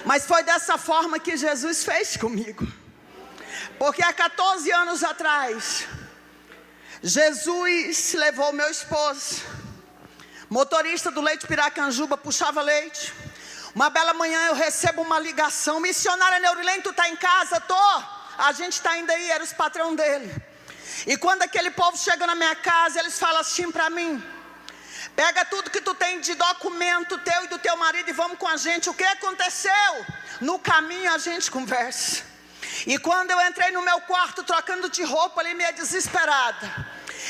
Mas foi dessa forma que Jesus fez comigo. Porque há 14 anos atrás, Jesus levou meu esposo, motorista do Leite Piracanjuba, puxava leite. Uma bela manhã eu recebo uma ligação: missionária Neurilene, tu está em casa? Tô. A gente está indo aí, era os patrão dele. E quando aquele povo chega na minha casa, eles falam assim para mim: pega tudo que tu tem de documento teu e do teu marido e vamos com a gente. O que aconteceu? No caminho a gente conversa. E quando eu entrei no meu quarto trocando de roupa ali, meio desesperada,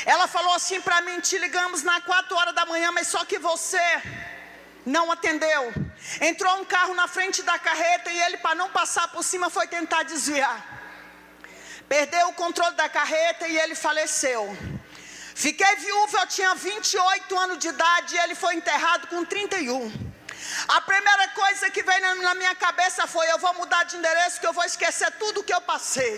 ela falou assim para mim: te ligamos na 4 horas da manhã, mas só que você não atendeu. Entrou um carro na frente da carreta e ele, para não passar por cima, foi tentar desviar. Perdeu o controle da carreta e ele faleceu. Fiquei viúva, eu tinha 28 anos de idade e ele foi enterrado com 31. A primeira coisa que veio na minha cabeça foi: eu vou mudar de endereço, que eu vou esquecer tudo que eu passei.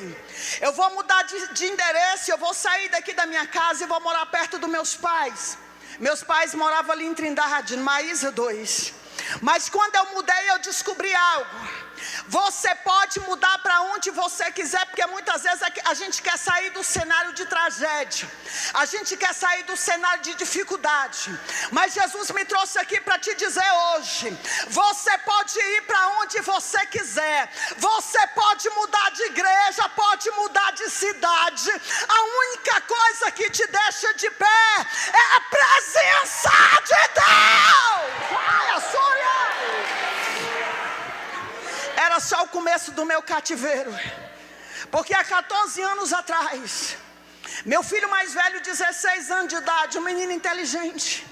Eu vou mudar de endereço, eu vou sair daqui da minha casa e vou morar perto dos meus pais. Meus pais moravam ali em Trindade, Maísa 2. Mas quando eu mudei, eu descobri algo. Você pode mudar para onde você quiser, porque muitas vezes a gente quer sair do cenário de tragédia, a gente quer sair do cenário de dificuldade. Mas Jesus me trouxe aqui para te dizer hoje: você pode ir para onde você quiser, você pode mudar de igreja, pode mudar de cidade. A única coisa que te deixa de pé é a presença de Deus. Olha só! Era só o começo do meu cativeiro. Porque há 14 anos atrás, meu filho mais velho, 16 anos de idade, um menino inteligente,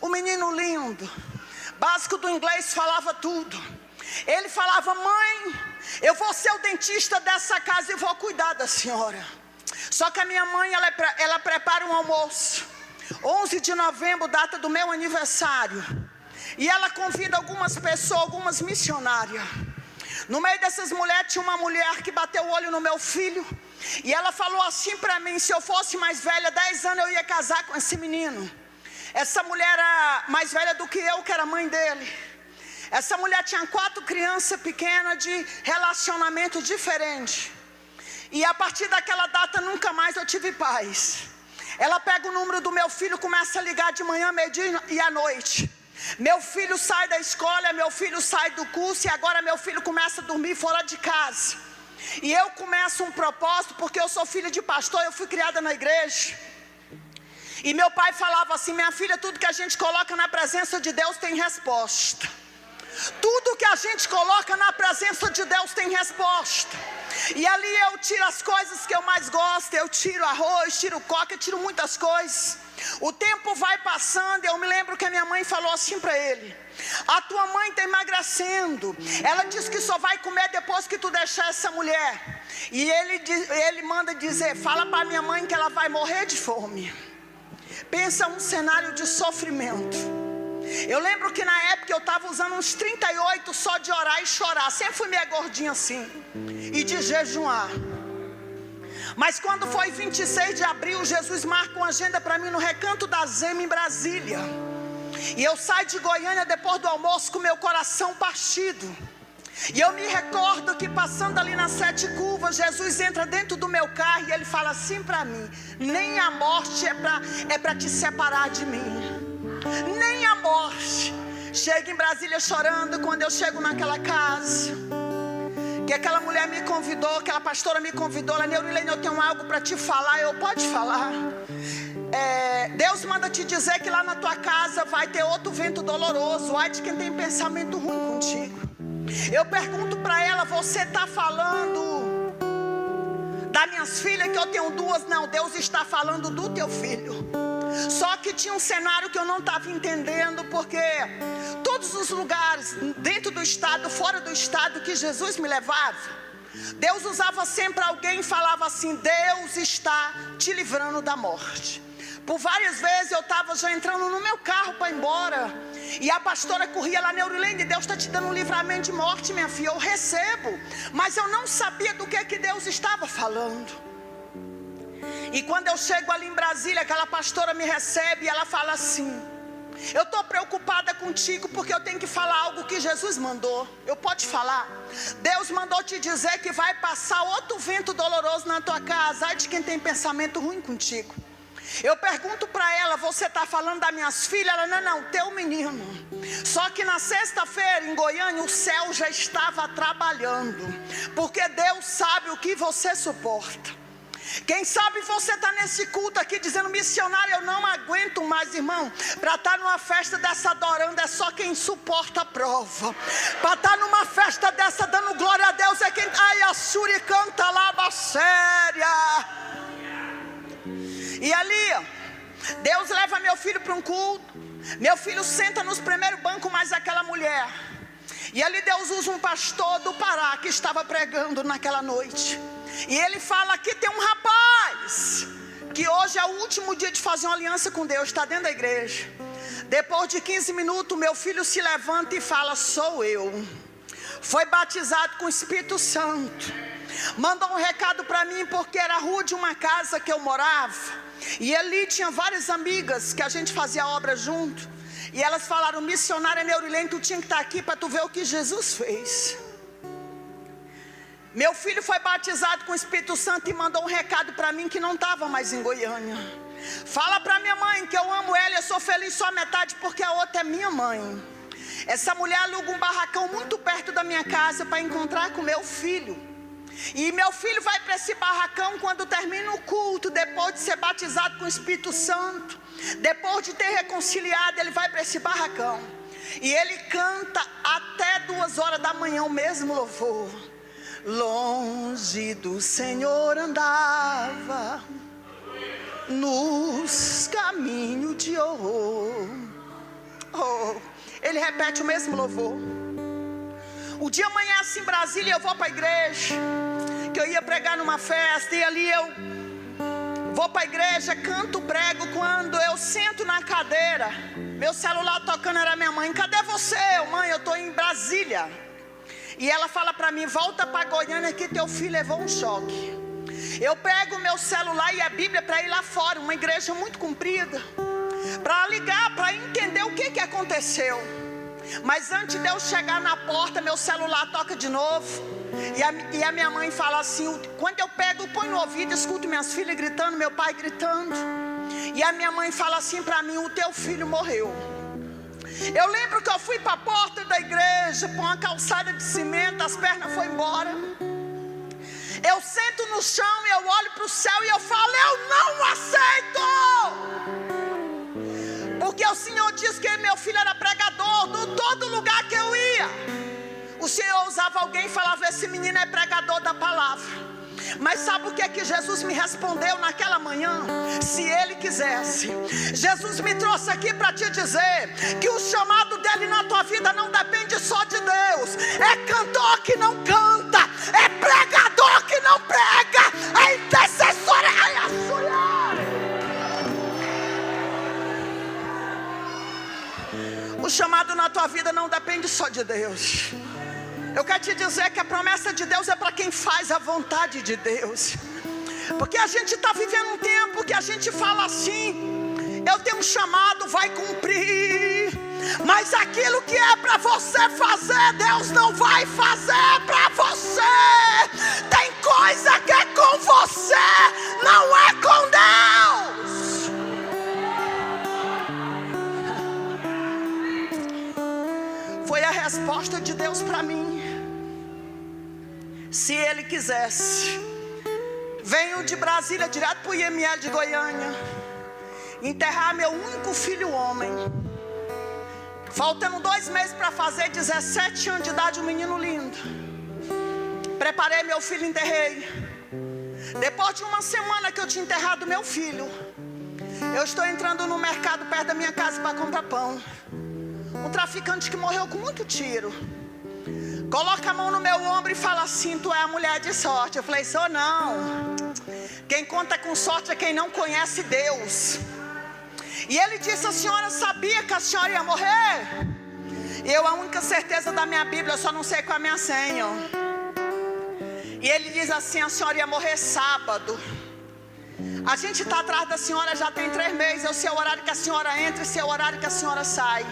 um menino lindo, básico do inglês, falava tudo. Ele falava: mãe, eu vou ser o dentista dessa casa e vou cuidar da senhora. Só que a minha mãe, ela prepara um almoço, 11 de novembro, data do meu aniversário, e ela convida algumas pessoas, algumas missionárias. No meio dessas mulheres tinha uma mulher que bateu o olho no meu filho, e ela falou assim para mim: se eu fosse mais velha, 10 anos eu ia casar com esse menino. Essa mulher era mais velha do que eu, que era mãe dele. Essa mulher tinha 4 crianças pequenas de relacionamento diferente. E a partir daquela data nunca mais eu tive paz. Ela pega o número do meu filho, começa a ligar de manhã, meio-dia e à noite. Meu filho sai da escola, meu filho sai do curso, e agora meu filho começa a dormir fora de casa. E eu começo um propósito, porque eu sou filha de pastor, eu fui criada na igreja. E meu pai falava assim: minha filha, tudo que a gente coloca na presença de Deus tem resposta. Tudo que a gente coloca na presença de Deus tem resposta. E ali eu tiro as coisas que eu mais gosto. Eu tiro arroz, tiro coca, eu tiro muitas coisas. O tempo vai passando e eu me lembro que a minha mãe falou assim para ele: a tua mãe está emagrecendo. Ela disse que só vai comer depois que tu deixar essa mulher. E ele manda dizer: fala para minha mãe que ela vai morrer de fome. Pensa um cenário de sofrimento. Eu lembro que na época eu estava usando uns 38 só de orar e chorar. Sempre fui meio gordinha assim, e de jejuar. Mas quando foi 26 de abril, Jesus marca uma agenda para mim no Recanto da Zema, em Brasília. E eu saio de Goiânia depois do almoço com meu coração partido. E eu me recordo que passando ali nas 7 curvas, Jesus entra dentro do meu carro e ele fala assim para mim: nem a morte é para te separar de mim. Nem a morte. Chego em Brasília chorando. Quando eu chego naquela casa, que aquela mulher me convidou, aquela pastora me convidou: ela: Neurilene, eu tenho algo para te falar. Eu: pode falar. Deus manda te dizer que lá na tua casa vai ter outro vento doloroso. Ai de quem tem pensamento ruim contigo. Eu pergunto para ela: você está falando das minhas filhas, que eu tenho 2? Não, Deus está falando do teu filho. Só que tinha um cenário que eu não estava entendendo, porque todos os lugares, dentro do estado, fora do estado, que Jesus me levava, Deus usava sempre alguém e falava assim: Deus está te livrando da morte. Por várias vezes eu estava já entrando no meu carro para ir embora, e a pastora corria lá: Neurilene, Deus está te dando um livramento de morte, minha filha. Eu recebo, mas eu não sabia do que Deus estava falando. E quando eu chego ali em Brasília, aquela pastora me recebe e ela fala assim: Eu estou preocupada contigo porque eu tenho que falar algo que Jesus mandou. Eu posso te falar? Deus mandou te dizer que vai passar outro vento doloroso na tua casa. Ai de quem tem pensamento ruim contigo. Eu pergunto para ela, você está falando das minhas filhas? Ela, não, teu menino. Só que na sexta-feira em Goiânia o céu já estava trabalhando, porque Deus sabe o que você suporta. Quem sabe você está nesse culto aqui dizendo, missionário, eu não aguento mais, irmão. Para estar numa festa dessa adorando é só quem suporta a prova. Para estar numa festa dessa dando glória a Deus é quem... Ai, a Suri canta lá, séria. E ali, Deus leva meu filho para um culto. Meu filho senta nos primeiros bancos mais aquela mulher. E ali Deus usa um pastor do Pará que estava pregando naquela noite. E ele fala que tem um rapaz que hoje é o último dia de fazer uma aliança com Deus, está dentro da igreja. Depois de 15 minutos meu filho se levanta e fala, sou eu. Foi batizado com o Espírito Santo. Mandou um recado para mim porque era a rua de uma casa que eu morava. E ali tinha várias amigas que a gente fazia obra junto. E elas falaram, missionária Neurilene, tu tinha que estar aqui para tu ver o que Jesus fez. Meu filho foi batizado com o Espírito Santo e mandou um recado para mim que não estava mais em Goiânia. Fala para minha mãe que eu amo ela e eu sou feliz só a metade porque a outra é minha mãe. Essa mulher aluga um barracão muito perto da minha casa para encontrar com meu filho. E meu filho vai para esse barracão quando termina o culto, depois de ser batizado com o Espírito Santo. Depois de ter reconciliado, ele vai para esse barracão. E ele canta até 2 horas da manhã o mesmo louvor. Longe do Senhor andava, nos caminhos de horror. Ele repete o mesmo louvor. O dia amanhece em Brasília, eu vou para a igreja, que eu ia pregar numa festa, e ali eu vou para a igreja, canto, prego. Quando eu sento na cadeira, meu celular tocando, era minha mãe. Cadê você? Mãe, eu estou em Brasília. E ela fala para mim, volta para Goiânia que teu filho levou um choque. Eu pego meu celular e a Bíblia para ir lá fora, uma igreja muito comprida, para ligar, para entender o que aconteceu. Mas antes de eu chegar na porta, meu celular toca de novo. E a minha mãe fala assim, quando eu pego, põe no ouvido, escuto minhas filhas gritando, meu pai gritando. E a minha mãe fala assim para mim, o teu filho morreu. Eu lembro que eu fui para a porta da igreja, com uma calçada de cimento, as pernas foram embora. Eu sento no chão e eu olho para o céu e eu falo, eu não aceito! Porque o Senhor disse que meu filho era pregador, em todo lugar que eu ia. O Senhor usava alguém e falava, esse menino é pregador da palavra. Mas sabe o que é que Jesus me respondeu naquela manhã? Se Ele quisesse. Jesus me trouxe aqui para te dizer que o chamado dEle na tua vida não depende só de Deus. É cantor que não canta, é pregador que não prega, é intercessor. O chamado na tua vida não depende só de Deus. Eu quero te dizer que a promessa de Deus é para quem faz a vontade de Deus. Porque a gente está vivendo um tempo que a gente fala assim, eu tenho um chamado, vai cumprir. Mas aquilo que é para você fazer, Deus não vai fazer para você. Tem coisa que é com você, não é com Deus. Foi a resposta de Deus para mim. Se Ele quisesse. Venho de Brasília direto para o IML de Goiânia, enterrar meu único filho homem. Faltando 2 meses para fazer 17 anos de idade, um menino lindo. Preparei meu filho, enterrei. Depois de uma semana que eu tinha enterrado meu filho, eu estou entrando no mercado perto da minha casa para comprar pão. Um traficante que morreu com muito tiro coloca a mão no meu ombro e fala assim, tu é a mulher de sorte. Eu falei, sou não. Quem conta com sorte é quem não conhece Deus. E ele disse, a senhora sabia que a senhora ia morrer? Eu, a única certeza da minha Bíblia, eu só não sei qual é a minha senha. E ele diz assim, a senhora ia morrer sábado. A gente está atrás da senhora já tem 3 meses. Eu sei o horário que a senhora entra e sei o horário que a senhora sai.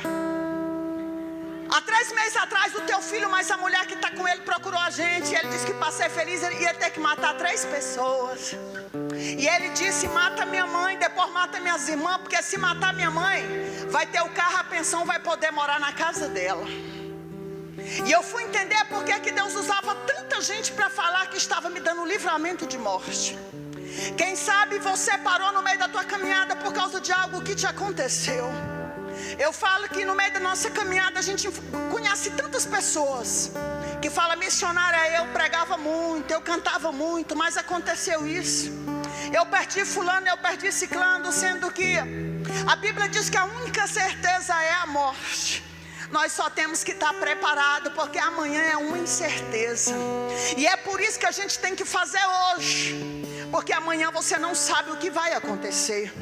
Há 3 meses atrás, o teu filho, mais a mulher que está com ele, procurou a gente. Ele disse que para ser feliz ele ia ter que matar 3 pessoas. E ele disse: mata minha mãe, depois mata minhas irmãs, porque se matar minha mãe, vai ter o carro, a pensão, vai poder morar na casa dela. E eu fui entender por que Deus usava tanta gente para falar que estava me dando livramento de morte. Quem sabe você parou no meio da tua caminhada por causa de algo que te aconteceu. Eu falo que no meio da nossa caminhada a gente conhece tantas pessoas que falam: missionária, eu pregava muito, eu cantava muito, mas aconteceu isso. Eu perdi fulano, eu perdi ciclano, sendo que a Bíblia diz que a única certeza é a morte. Nós só temos que estar preparado, porque amanhã é uma incerteza. E é por isso que a gente tem que fazer hoje, porque amanhã você não sabe o que vai acontecer.